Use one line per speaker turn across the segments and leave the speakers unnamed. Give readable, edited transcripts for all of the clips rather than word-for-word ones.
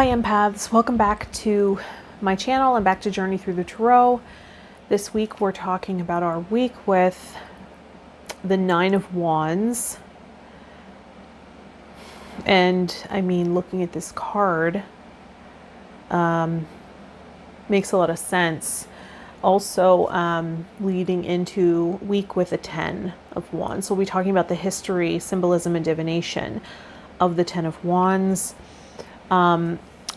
Hi Empaths, welcome back to my channel and back to Journey Through the Tarot. This week we're talking about our week with the Nine of Wands. And I mean, looking at this card makes a lot of sense. Also leading into week with a 10 of Wands. So we'll be talking about the history, symbolism, and divination of the 10 of Wands.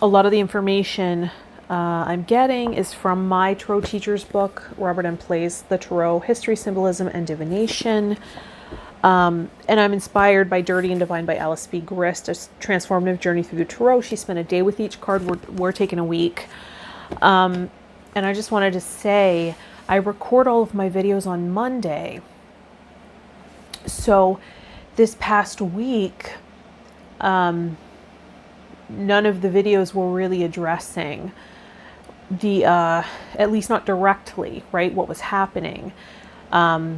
A lot of the information I'm getting is from my Tarot teacher's book, Robert M. Play's The Tarot, History, Symbolism, and Divination. And I'm inspired by Dirty and Divine by Alice B. Grist, a transformative journey through the Tarot. She spent a day with each card. We're taking a week. And I just wanted to say, I record all of my videos on Monday. So this past week, none of the videos were really addressing the, at least not directly, right, what was happening. The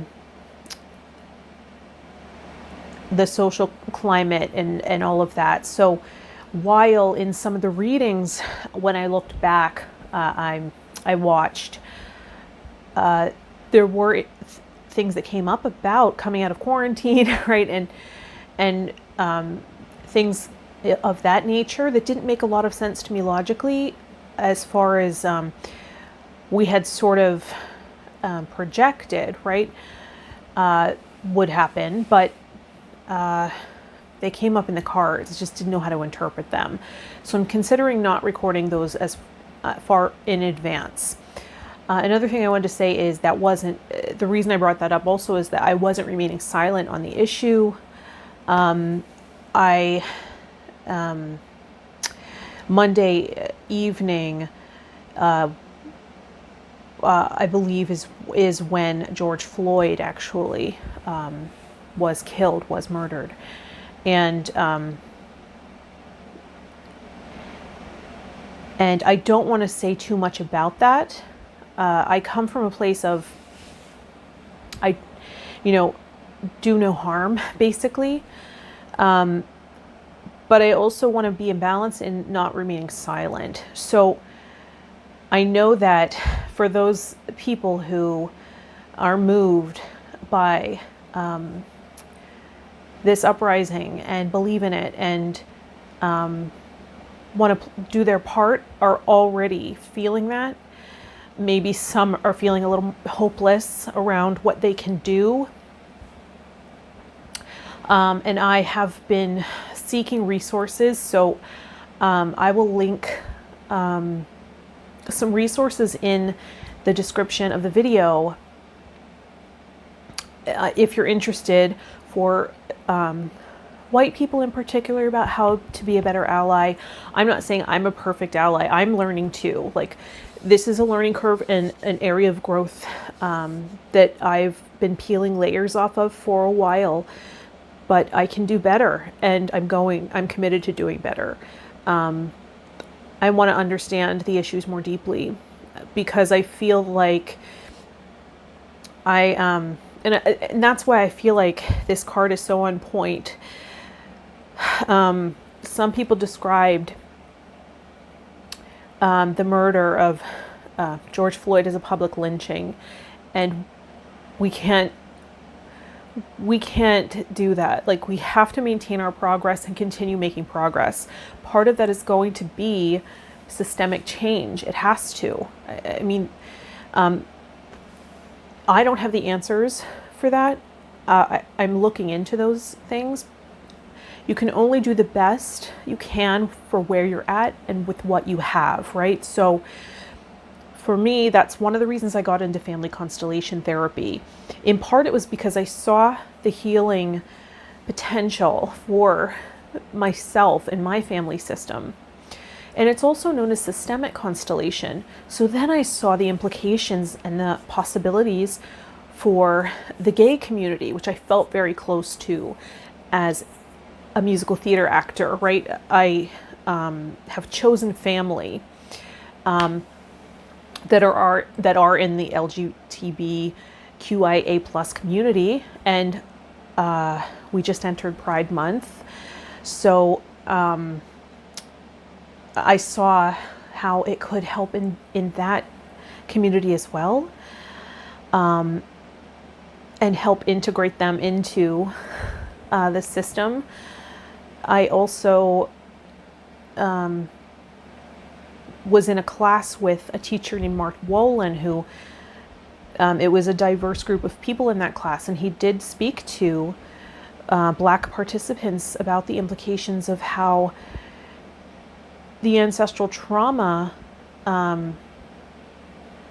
social climate and all of that. So while in some of the readings, when I looked back, I watched, there were things that came up about coming out of quarantine, right, and things of that nature that didn't make a lot of sense to me logically, as far as we had sort of projected, right, would happen, but they came up in the cards, just didn't know how to interpret them. So I'm considering not recording those as far in advance. Another thing I wanted to say is that wasn't, the reason I brought that up also is that I wasn't remaining silent on the issue. Monday evening, I believe is when George Floyd actually was killed, was murdered. And I don't want to say too much about that. I come from a place of, do no harm, basically. But I also want to be in balance and not remaining silent. So I know that for those people who are moved by this uprising and believe in it and want to do their part, are already feeling that. Maybe some are feeling a little hopeless around what they can do. And I have been seeking resources, so I will link some resources in the description of the video if you're interested, for white people in particular, about how to be a better ally. I'm not saying I'm a perfect ally. I'm learning too. Like, this is a learning curve and an area of growth that I've been peeling layers off of for a while. But I can do better, and I'm committed to doing better. I want to understand the issues more deeply, because I feel like and that's why I feel like this card is so on point. Some people described the murder of George Floyd as a public lynching, and we can't do that. Like, we have to maintain our progress and continue making progress. Part of that is going to be systemic change. It has to. I mean, I don't have the answers for that. I'm looking into those things. You can only do the best you can for where you're at and with what you have, right? So for me, that's one of the reasons I got into family constellation therapy. In part, it was because I saw the healing potential for myself and my family system. And it's also known as systemic constellation. So then I saw the implications and the possibilities for the gay community, which I felt very close to as a musical theater actor, right? I have chosen family that are in the LGBTQIA plus community, and we just entered Pride Month, so I saw how it could help in that community as well, and help integrate them into the system. I also was in a class with a teacher named Mark Wolin, who it was a diverse group of people in that class, and he did speak to Black participants about the implications of how the ancestral trauma and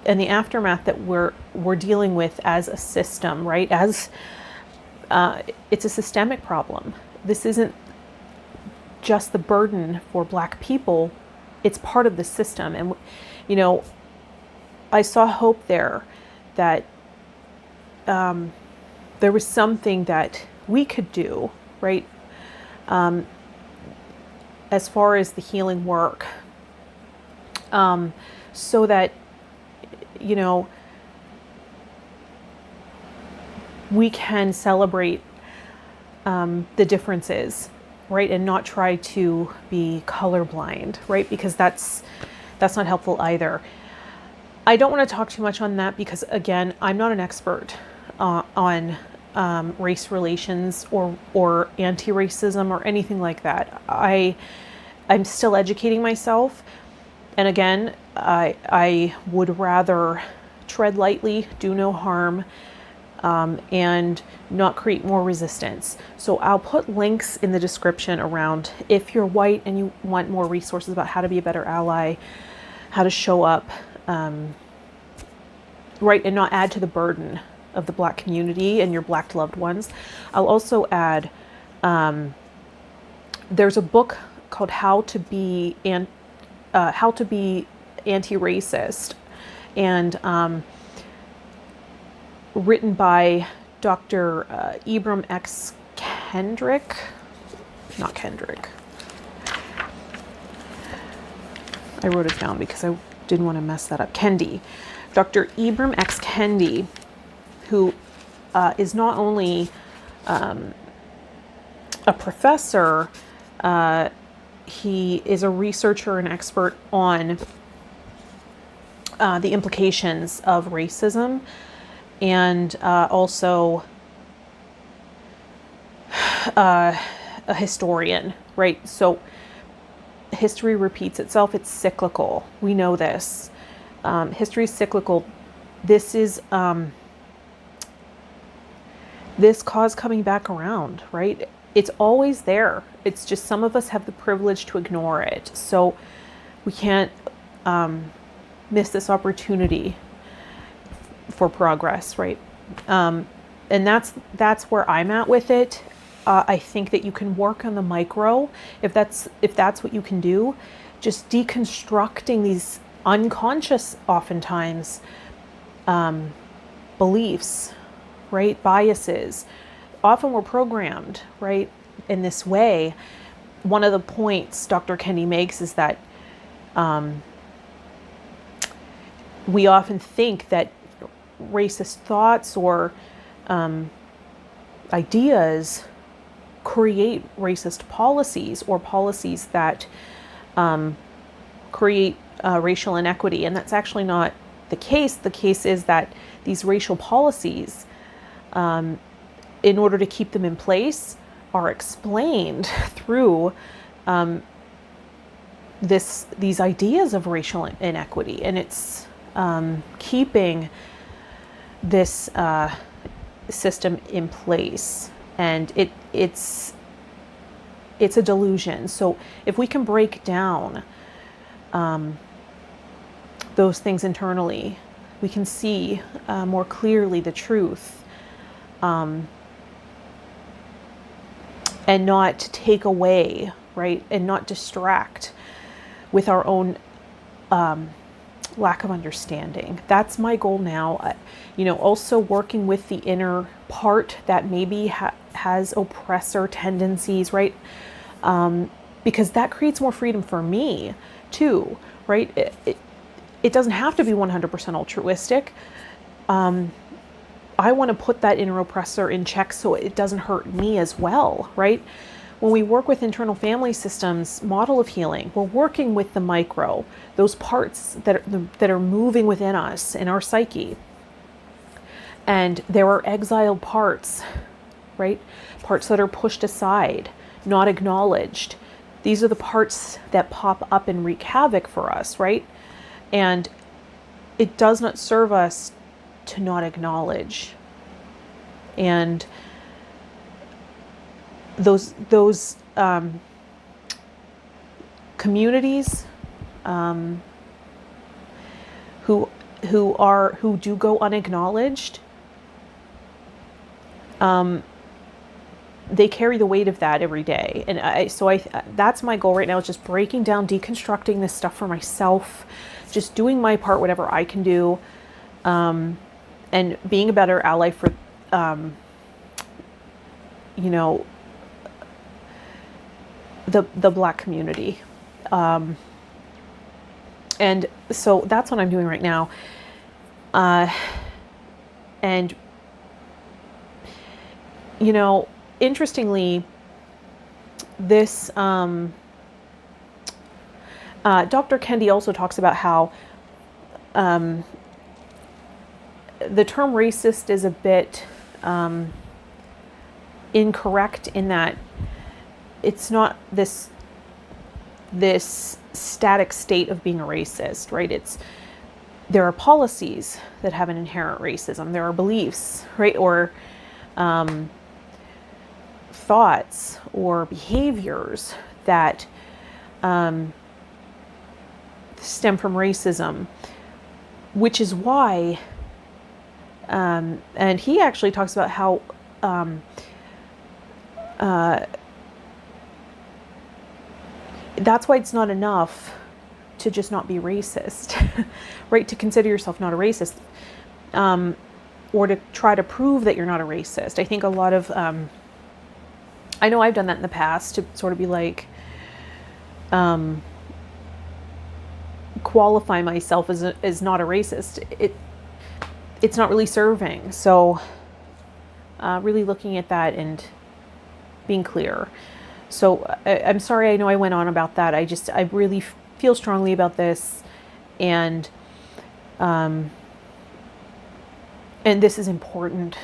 the aftermath that we're dealing with as a system, right? As it's a systemic problem. This isn't just the burden for Black people. It's part of the system. And, you know, I saw hope there that there was something that we could do, right? As far as the healing work, so that, you know, we can celebrate the differences, right? And not try to be colorblind, right? Because that's not helpful either. I don't want to talk too much on that because, again, I'm not an expert on race relations or anti-racism or anything like that. I'm still educating myself. And again, I would rather tread lightly, do no harm, and not create more resistance. So I'll put links in the description around if you're white and you want more resources about how to be a better ally, how to show up, right, and not add to the burden of the Black community and your Black loved ones. I'll also add, there's a book called How to Be Anti-Racist, and written by Dr. Ibram X. Kendrick, not Kendrick. I wrote it down because I didn't want to mess that up. Kendi. Dr. Ibram X. Kendi, who is not only a professor, he is a researcher and expert on the implications of racism, and also a historian, right? So history repeats itself. It's cyclical. We know this. History is cyclical. This is this cause coming back around, right? It's always there. It's just some of us have the privilege to ignore it. So we can't miss this opportunity for progress, right? And that's where I'm at with it. I think that you can work on the micro if that's what you can do. Just deconstructing these unconscious, oftentimes, beliefs, right? Biases. Often we're programmed, right, in this way. One of the points Dr. Kendi makes is that we often think that racist thoughts or ideas create racist policies, or policies that create racial inequity. And that's actually not the case. The case is that these racial policies, in order to keep them in place, are explained through these ideas of racial inequity. And it's keeping this system in place. And it's a delusion. So if we can break down those things internally, we can see more clearly the truth, and not take away, right, and not distract with our own lack of understanding. That's my goal now. Also working with the inner part that maybe has oppressor tendencies, right? Because that creates more freedom for me too, right? It doesn't have to be 100% altruistic. I want to put that inner oppressor in check so it doesn't hurt me as well, right? when we work with internal family systems model of healing, we're working with the micro, those parts that are moving within us in our psyche. And there are exiled parts, right? Parts that are pushed aside, not acknowledged. These are the parts that pop up and wreak havoc for us, right? And it does not serve us to not acknowledge. And those communities who do go unacknowledged, they carry the weight of that every day. And so that's my goal right now, is just breaking down, deconstructing this stuff for myself, just doing my part, whatever I can do, and being a better ally for, the Black community. And so that's what I'm doing right now. And, interestingly, this, Dr. Kendi also talks about how, the term racist is a bit, incorrect in that it's not this static state of being a racist, right? There are policies that have an inherent racism. There are beliefs, right? Or thoughts or behaviors that stem from racism, which is why, and he actually talks about how that's why it's not enough to just not be racist, right? To consider yourself not a racist, or to try to prove that you're not a racist. I think a lot of, I know I've done that in the past, to sort of be like, qualify myself as not a racist. It's not really serving. So really looking at that and being clear. So I'm sorry, I know I went on about that. I really feel strongly about this, and this is important,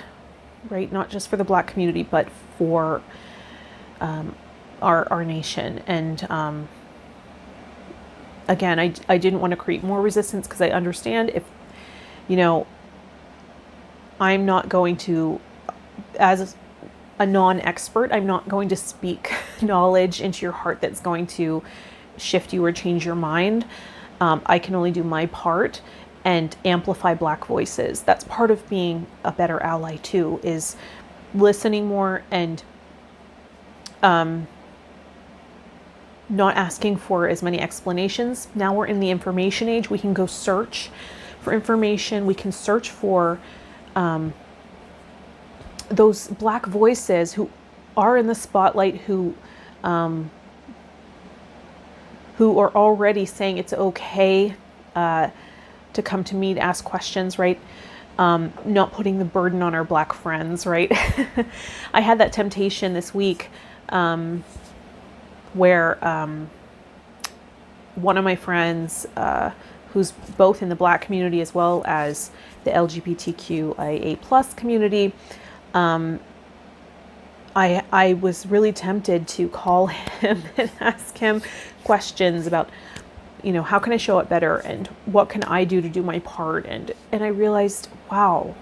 right? Not just for the Black community, but for our nation. And again, I didn't want to create more resistance, because I understand if, I'm not going to, as a non-expert, I'm not going to speak knowledge into your heart that's going to shift you or change your mind. I can only do my part and amplify Black voices. That's part of being a better ally too, is listening more and not asking for as many explanations. Now we're in the information age. We can go search for information. We can search for those Black voices who are in the spotlight, who are already saying it's okay to come to me to ask questions, right? Not putting the burden on our Black friends, right? I had that temptation this week where one of my friends, who's both in the Black community as well as the LGBTQIA plus community, I was really tempted to call him and ask him questions about, how can I show up better, and what can I do to do my part? And I realized, wow,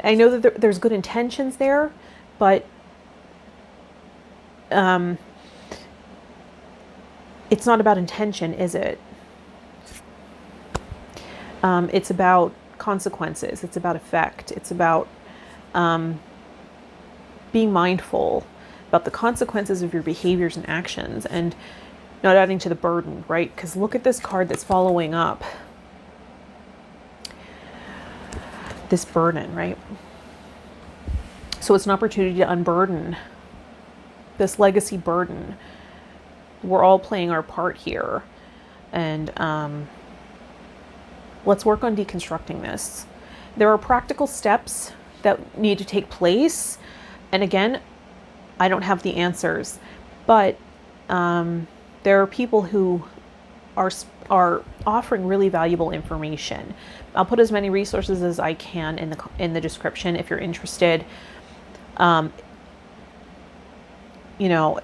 I know that there's good intentions there, but it's not about intention, is it? It's about consequences. It's about effect. It's about being mindful about the consequences of your behaviors and actions, and not adding to the burden, right? Because look at this card that's following up this burden, right? So it's an opportunity to unburden this legacy burden. We're all playing our part here, and let's work on deconstructing this. There are practical steps that need to take place. And again, I don't have the answers, but there are people who are offering really valuable information. I'll put as many resources as I can in the description if you're interested. You know,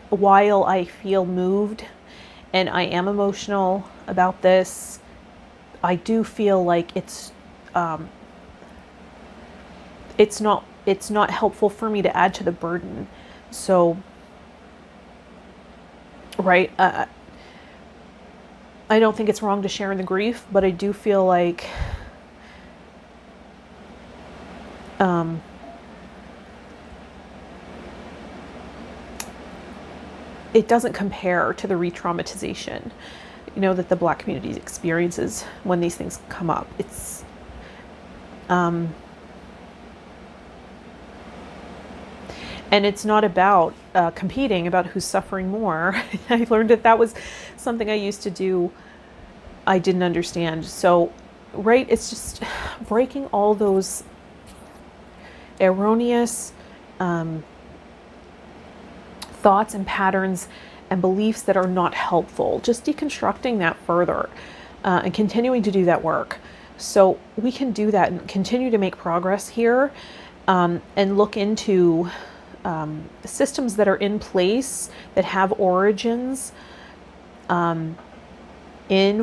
while I feel moved and I am emotional about this, I do feel like it's not helpful for me to add to the burden. So, right, I don't think it's wrong to share in the grief, but I do feel like it doesn't compare to the re-traumatization, you know, that the Black community experiences when these things come up. It's and it's not about competing about who's suffering more. I learned that was something I used to do. I didn't understand. So, right, it's just breaking all those erroneous thoughts and patterns and beliefs that are not helpful. Just deconstructing that further and continuing to do that work. So we can do that and continue to make progress here and look into systems that are in place that have origins in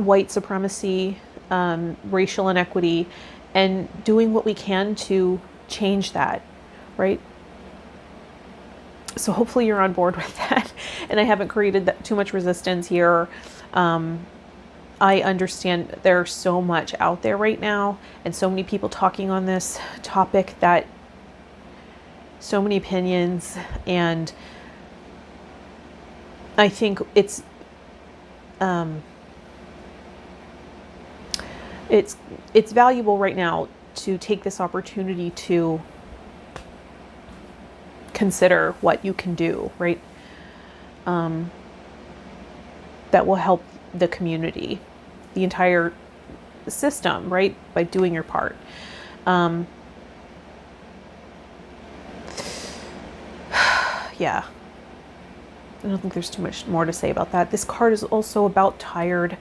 white supremacy, racial inequity, and doing what we can to change that, right? So hopefully you're on board with that, and I haven't created too much resistance here. I understand there's so much out there right now, and so many people talking on this topic, that so many opinions, and I think it's valuable right now to take this opportunity to consider what you can do, right? That will help the community, the entire system, right? By doing your part. Yeah. I don't think there's too much more to say about that. This card is also about tired,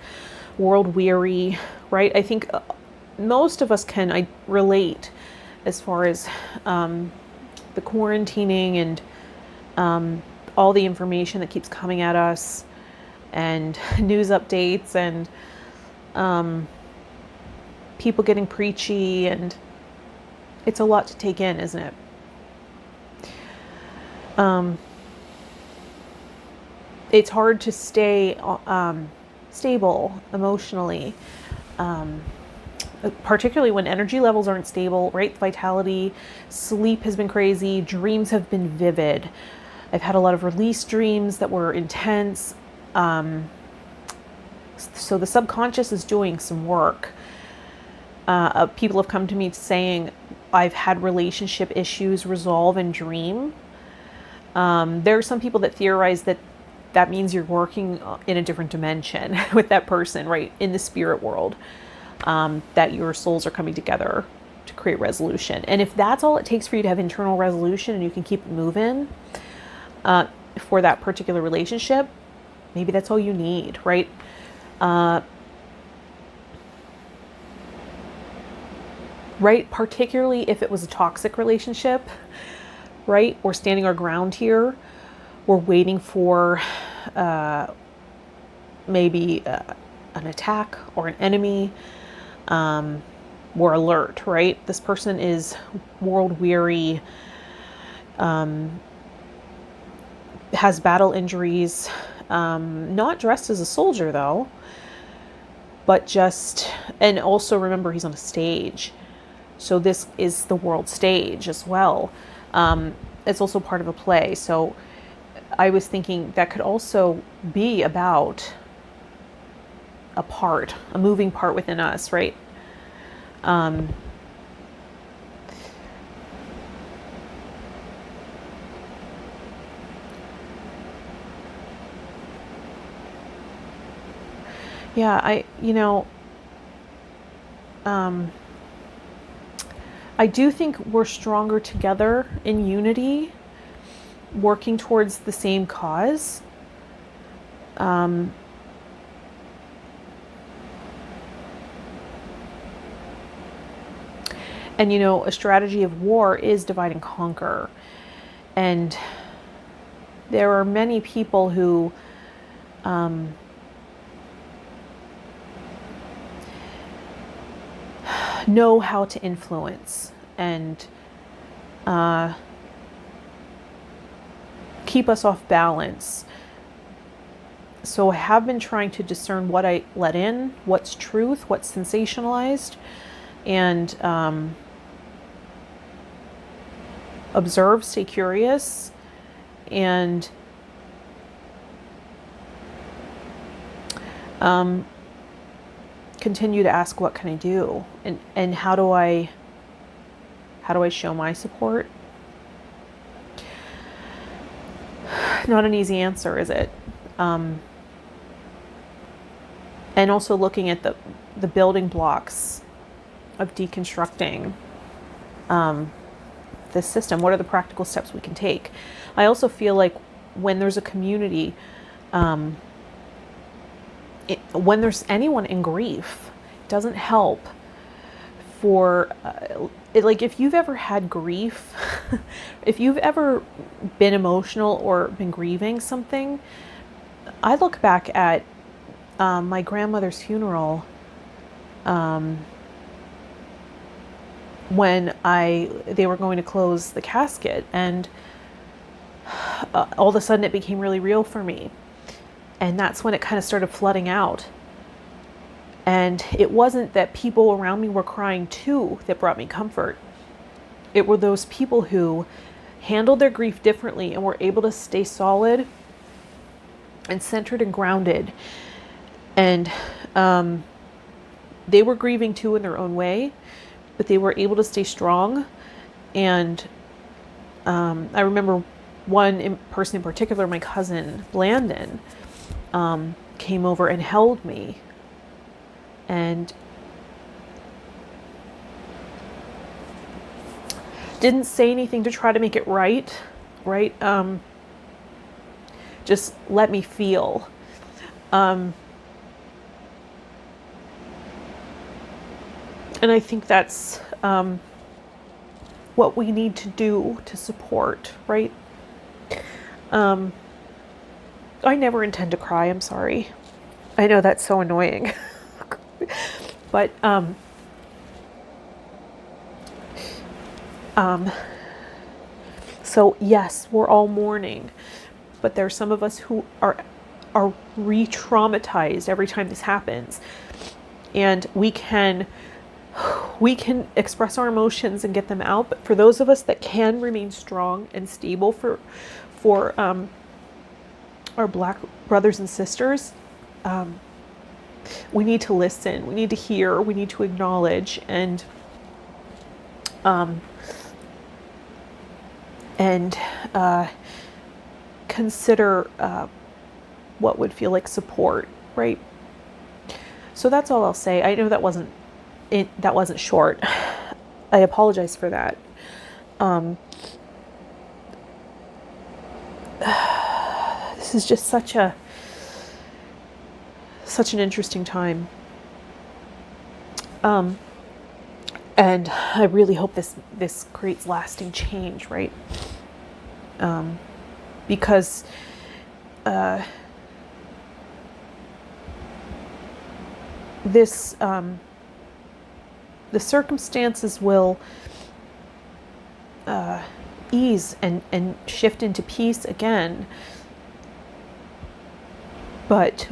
world weary, right? I think most of us can relate as far as the quarantining and all the information that keeps coming at us, and news updates, and people getting preachy, and it's a lot to take in, isn't it? It's hard to stay stable emotionally, particularly when energy levels aren't stable, right? Vitality, sleep has been crazy, dreams have been vivid. I've had a lot of release dreams that were intense. So the subconscious is doing some work. People have come to me saying, I've had relationship issues resolve in dream. There are some people that theorize that means you're working in a different dimension with that person, right? In the spirit world, that your souls are coming together to create resolution. And if that's all it takes for you to have internal resolution and you can keep it moving for that particular relationship, maybe that's all you need, right? Right? Particularly if it was a toxic relationship, right? We're standing our ground here. We're waiting for maybe an attack or an enemy. We're alert, right? This person is world weary, has battle injuries, not dressed as a soldier though, but just, and also remember he's on a stage. So this is the world stage as well. It's also part of a play. So I was thinking that could also be about a moving part within us, right? Yeah, I do think we're stronger together in unity, working towards the same cause. And you know, a strategy of war is divide and conquer. And there are many people who know how to influence and keep us off balance. So I have been trying to discern what I let in, what's truth, what's sensationalized, and observe, stay curious, and continue to ask, what can I do, and how do I show my support? Not an easy answer, is it? And also looking at the building blocks of deconstructing this system. What are the practical steps we can take? I also feel like when there's a community, when there's anyone in grief, it doesn't help for like if you've ever had grief, if you've ever been emotional or been grieving something. I look back at my grandmother's funeral when they were going to close the casket, and all of a sudden it became really real for me. And that's when it kind of started flooding out. And it wasn't that people around me were crying too that brought me comfort. It were those people who handled their grief differently and were able to stay solid and centered and grounded. And they were grieving too in their own way, but they were able to stay strong. And I remember one person in particular, my cousin Landon, came over and held me and didn't say anything to try to make it right. Just let me feel. And I think that's what we need to do to support, right? I never intend to cry, I'm sorry. I know that's so annoying. But so yes, we're all mourning, but there's some of us who are re-traumatized every time this happens. And we can express our emotions and get them out, but for those of us that can remain strong and stable for our Black brothers and sisters, we need to listen, we need to hear, we need to acknowledge, and consider what would feel like support, right? So that's all I'll say. I know that wasn't short. I apologize for that. This is just such an interesting time. And I really hope this creates lasting change, right? Because the circumstances will ease and shift into peace again, but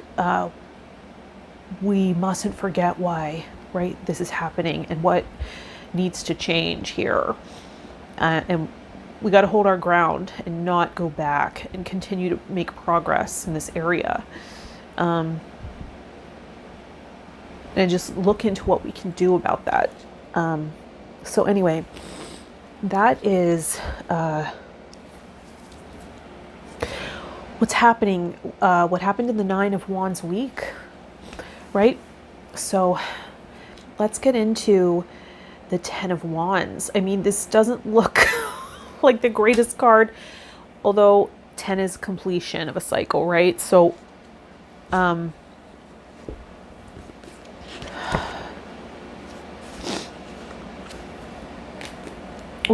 we mustn't forget why, right, this is happening and what needs to change here. And we got to hold our ground and not go back and continue to make progress in this area. And just look into what we can do about that. So anyway, that is what's happening, what happened in the 9 of Wands week, right? So let's get into the Ten of Wands. I mean, this doesn't look like the greatest card, although 10 is completion of a cycle, right? So, we'll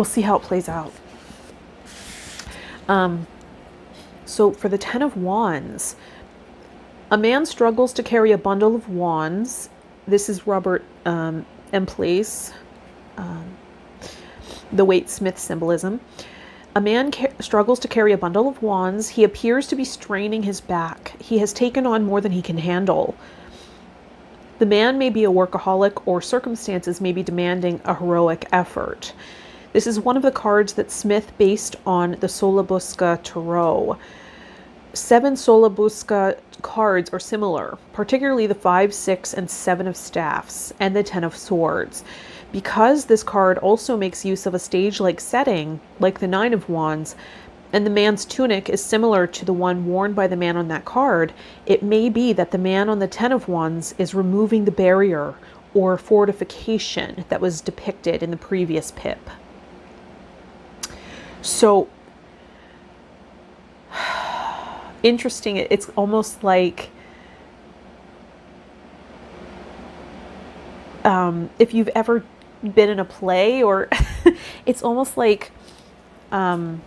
see how it plays out. So for the Ten of Wands, a man struggles to carry a bundle of wands. This is Robert Empath, the Waite Smith symbolism. A man struggles to carry a bundle of wands. He appears to be straining his back. He has taken on more than he can handle. The man may be a workaholic, or circumstances may be demanding a heroic effort. This is one of the cards that Smith based on the Solabusca Tarot. 7 Solabusca cards are similar, particularly the 5, 6, and 7 of Staffs, and the 10 of Swords. Because this card also makes use of a stage-like setting, like the 9 of Wands, and the man's tunic is similar to the one worn by the man on that card, it may be that the man on the 10 of Wands is removing the barrier or fortification that was depicted in the previous pip. So, interesting. It's almost like if you've ever been in a play, or it's almost like when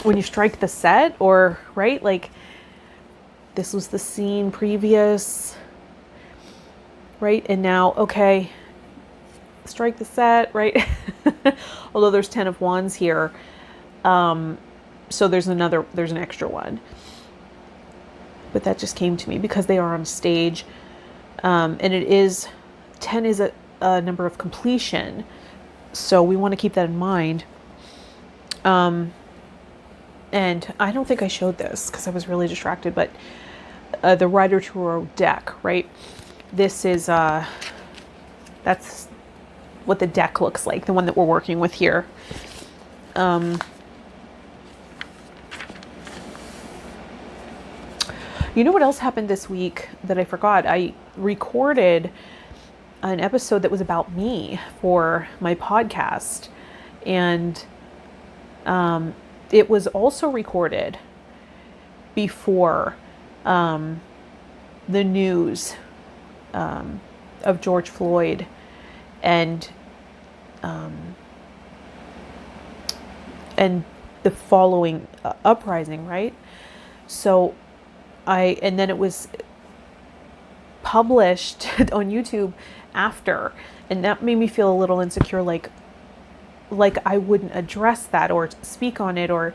you strike the set, or right, like this was the scene previous, right, and now okay, strike the set, right? Although there's 10 of Wands here, so there's an extra one, but that just came to me because they are on stage, and it is 10 is a number of completion, so we want to keep that in mind. And I don't think I showed this because I was really distracted, but the Rider Tarot deck, right? This is that's what the deck looks like, the one that we're working with here. You know what else happened this week that I forgot? I recorded an episode that was about me for my podcast, and it was also recorded before the news of George Floyd and the following uprising, right? So and then it was published on YouTube after, and that made me feel a little insecure, like I wouldn't address that or speak on it or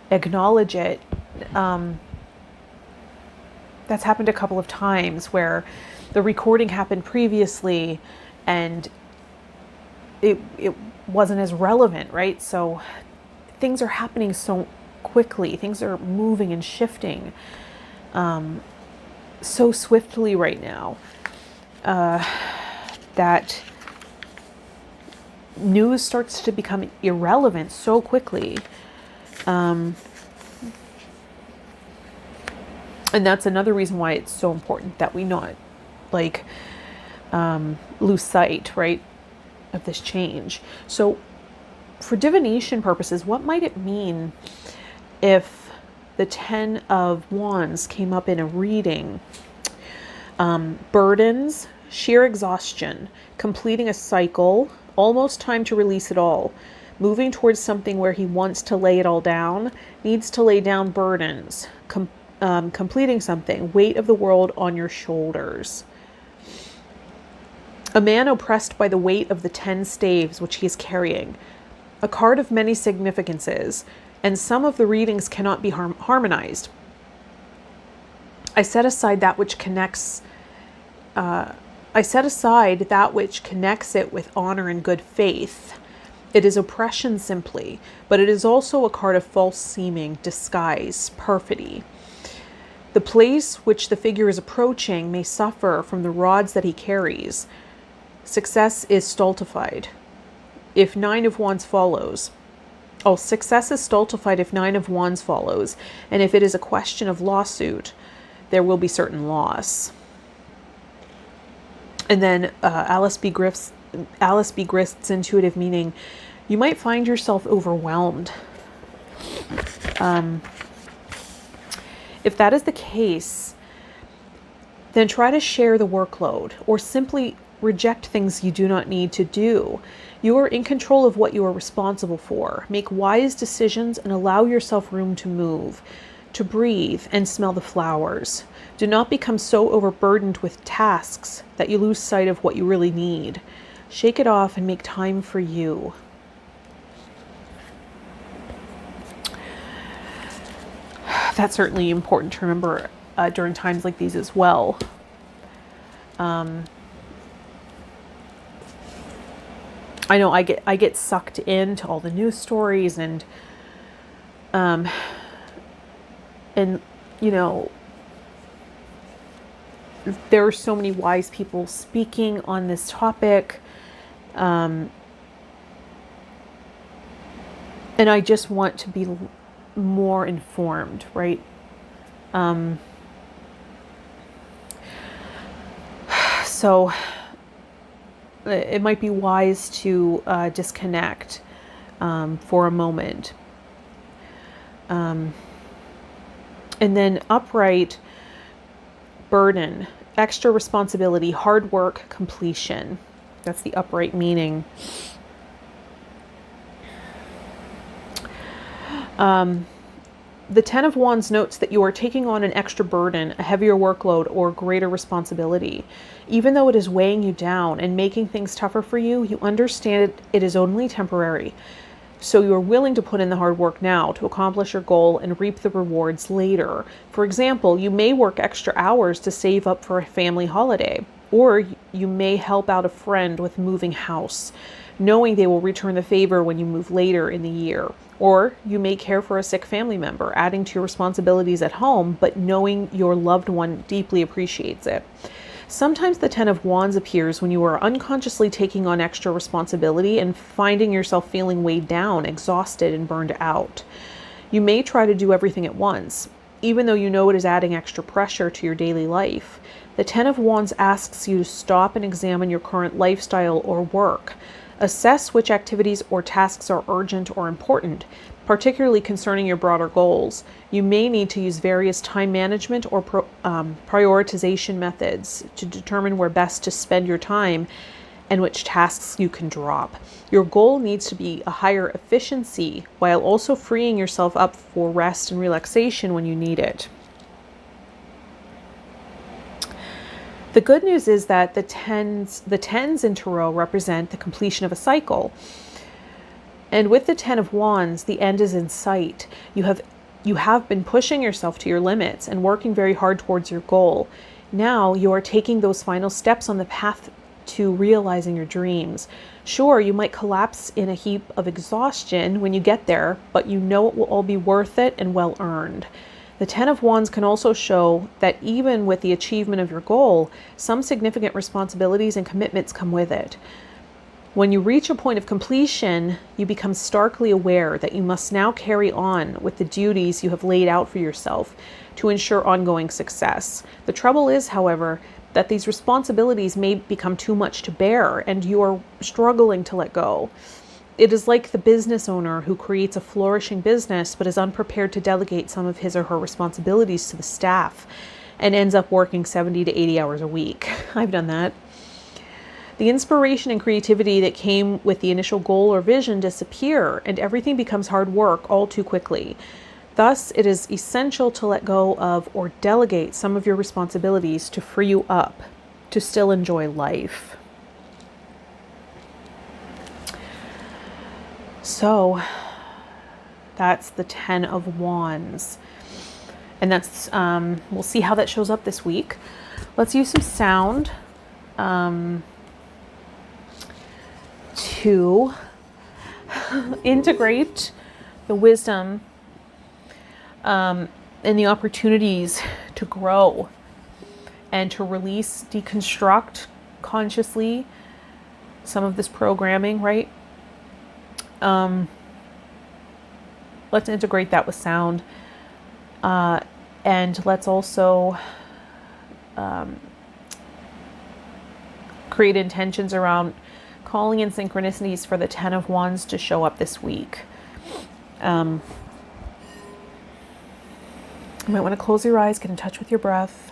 acknowledge it. That's happened a couple of times where the recording happened previously and it wasn't as relevant, right? So things are happening so quickly. Things are moving and shifting so swiftly right now, that news starts to become irrelevant so quickly. And that's another reason why it's so important that we not lose sight, right, of this change. So for divination purposes, what might it mean if the 10 of Wands came up in a reading? Burdens, sheer exhaustion, completing a cycle, almost time to release it all, moving towards something where he wants to lay it all down, needs to lay down burdens, completing something, weight of the world on your shoulders. A man oppressed by the weight of the 10 staves which he is carrying. A card of many significances, and some of the readings cannot be harmonized. I set aside that which connects it with honor and good faith. It is oppression simply, but it is also a card of false seeming, disguise, perfidy. The place which the figure is approaching may suffer from the rods that he carries. Success is stultified if 9 of Wands follows. Success is stultified if 9 of Wands follows, and if it is a question of lawsuit, there will be certain loss. And then Alice B. Alice B. Grist's intuitive meaning, you might find yourself overwhelmed. If that is the case, then try to share the workload or simply reject things you do not need to do. You are in control of what you are responsible for. Make wise decisions and allow yourself room to move, to breathe and smell the flowers. Do not become so overburdened with tasks that you lose sight of what you really need. Shake it off and make time for you. That's certainly important to remember during times like these as well. I know I get sucked into all the news stories and you know, there are so many wise people speaking on this topic. And I just want to be more informed, right? So it might be wise to disconnect for a moment. And then upright, burden, extra responsibility, hard work, completion. That's the upright meaning. The Ten of Wands notes that you are taking on an extra burden, a heavier workload, or greater responsibility. Even though it is weighing you down and making things tougher for you, you understand it is only temporary. So you are willing to put in the hard work now to accomplish your goal and reap the rewards later. For example, you may work extra hours to save up for a family holiday, or you may help out a friend with moving house, knowing they will return the favor when you move later in the year. Or you may care for a sick family member, adding to your responsibilities at home, but knowing your loved one deeply appreciates it. Sometimes the Ten of Wands appears when you are unconsciously taking on extra responsibility and finding yourself feeling weighed down, exhausted, and burned out. You may try to do everything at once, even though you know it is adding extra pressure to your daily life. The Ten of Wands asks you to stop and examine your current lifestyle or work. Assess which activities or tasks are urgent or important, particularly concerning your broader goals. You may need to use various time management or prioritization methods to determine where best to spend your time and which tasks you can drop. Your goal needs to be a higher efficiency while also freeing yourself up for rest and relaxation when you need it. The good news is that the tens in Tarot represent the completion of a cycle. And with the Ten of Wands, the end is in sight. You have been pushing yourself to your limits and working very hard towards your goal. Now you are taking those final steps on the path to realizing your dreams. Sure, you might collapse in a heap of exhaustion when you get there, but you know it will all be worth it and well earned. The Ten of Wands can also show that even with the achievement of your goal, some significant responsibilities and commitments come with it. When you reach a point of completion, you become starkly aware that you must now carry on with the duties you have laid out for yourself to ensure ongoing success. The trouble is, however, that these responsibilities may become too much to bear and you are struggling to let go. It is like the business owner who creates a flourishing business but is unprepared to delegate some of his or her responsibilities to the staff and ends up working 70 to 80 hours a week. I've done that. The inspiration and creativity that came with the initial goal or vision disappear and everything becomes hard work all too quickly. Thus, it is essential to let go of or delegate some of your responsibilities to free you up to still enjoy life. So that's the Ten of Wands. And that's, we'll see how that shows up this week. Let's use some sound to integrate the wisdom and the opportunities to grow and to release, deconstruct consciously some of this programming, right? Let's integrate that with sound. And let's also create intentions around calling in synchronicities for the 10 of Wands to show up this week. You might want to close your eyes, get in touch with your breath.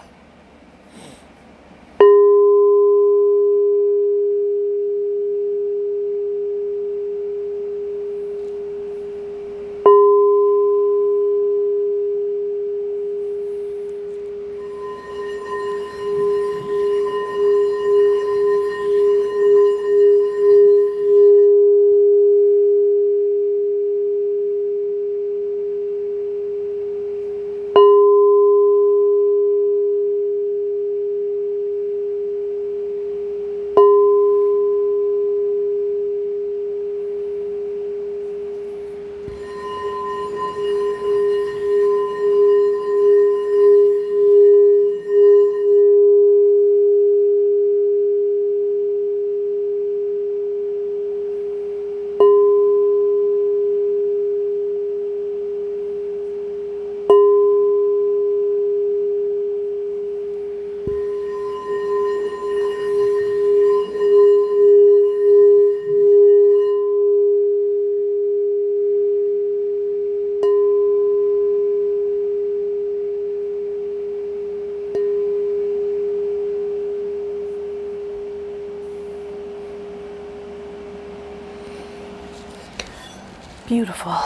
Beautiful.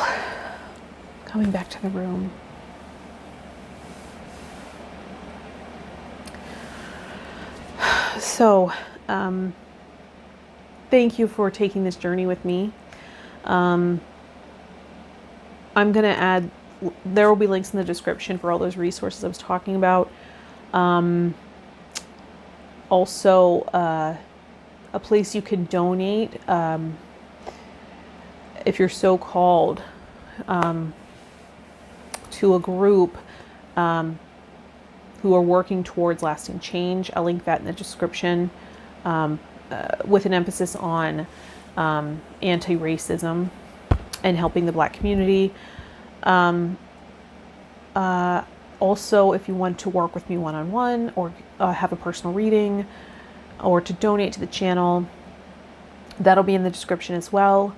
Coming back to the room. So, thank you for taking this journey with me. I'm going to add, there will be links in the description for all those resources I was talking about. Also, a place you can donate, if you're so called, to a group who are working towards lasting change. I'll link that in the description, with an emphasis on anti-racism and helping the Black community. Also, if you want to work with me one-on-one, or have a personal reading, or to donate to the channel, that'll be in the description as well.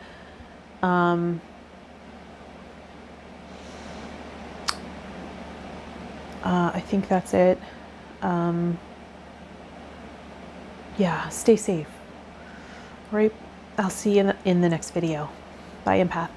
I think that's it. Yeah, stay safe. All right, I'll see you in the next video. Bye, Empath.